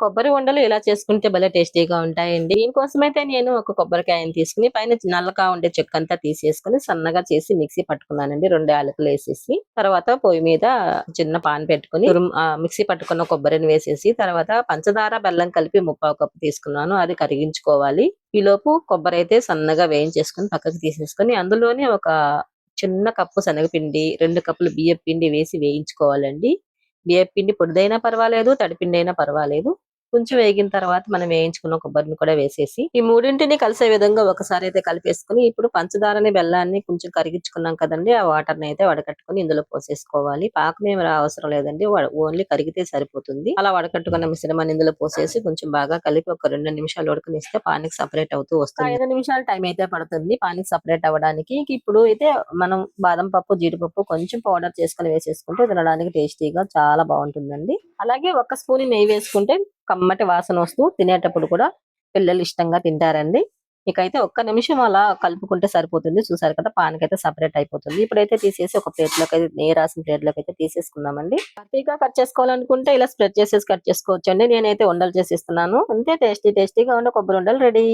కొబ్బరి ఉండలు ఇలా చేసుకుంటే భలే టేస్టీగా ఉంటాయండి. దీనికోసమైతే నేను ఒక కొబ్బరికాయని తీసుకొని పైన నల్లగా ఉండే చెక్కంతా తీసేసుకొని సన్నగా చేసి మిక్సీ పట్టుకున్నానండి. 2 యాలకులేసేసి. తర్వాత పొయ్యి మీద చిన్న పాన్ పెట్టుకొని మిక్సీ పట్టుకున్న కొబ్బరిని వేసేసి తర్వాత పంచదార, బెల్లం కలిపి ముప్పావు కప్పు తీసుకున్నాను. అది కరిగించుకోవాలి. ఈలోపు కొబ్బరైతే సన్నగా వేయించేసుకొని పక్కకు తీసేసుకొని అందులోనే ఒక చిన్న కప్పు శనగపిండి, 2 కప్పులు బియ్యపు పిండి వేసి వేయించుకోవాలండి. బియ్యపు పిండి పొడిదైనా పర్వాలేదు, తడిపిండి అయినా పర్వాలేదు. కొంచెం వేగిన తర్వాత మనం వేయించుకున్న కొబ్బరిని కూడా వేసేసి ఈ మూడింటిని కలిసే విధంగా ఒకసారి అయితే కలిపేసుకొని ఇప్పుడు పంచదారని, బెల్లాన్ని కొంచెం కరిగించుకున్నాం కదండీ! ఆ వాటర్‌ని అయితే వడకట్టుకొని ఇందులో పోసేసుకోవాలి. పాకం ఏమి అవసరం లేదండి. ఓన్లీ కరిగితే సరిపోతుంది. అలా వడకట్టుకున్న మిశ్రమాన్ని ఇందులో పోసేసి కొంచెం బాగా కలిపి ఒక 2 నిమిషాలు ఉడకనిస్తే పానికి సెపరేట్ అవుతూ వస్తుంది. 5 నిమిషాలు టైం అయితే పడుతుంది పానికి సెపరేట్ అవ్వడానికి. ఇప్పుడు అయితే మనం బాదం పప్పు, జీడిపప్పు కొంచెం పౌడర్ చేసుకొని వేసేసుకుంటే తినడానికి టేస్టీగా చాలా బాగుంటుందండి. అలాగే ఒక స్పూన్ నెయ్యి వేసుకుంటే కమ్మటి వాసన వస్తూ తినేటప్పుడు కూడా పిల్లలు ఇష్టంగా తింటారండి. ఇకైతే ఒక్క నిమిషం అలా కలుపుకుంటే సరిపోతుంది. చూసారు కదా పానకైతే సెపరేట్ అయిపోతుంది. ఇప్పుడైతే తీసేసి ఒక ప్లేట్‌లోకి నెయ్యి రాసిన ప్లేట్‌లోకి అయితే తీసేసుకుందామండి. పల్చగా కట్ చేసుకోవాలనుకుంటే ఇలా స్ప్రెడ్ చేసేసి కట్ చేసుకోవచ్చండి. నేనైతే ఉండలు చేసి ఇస్తున్నాను. అంతే టేస్టీగా ఉండే కొబ్బరి ఉండలు రెడీ.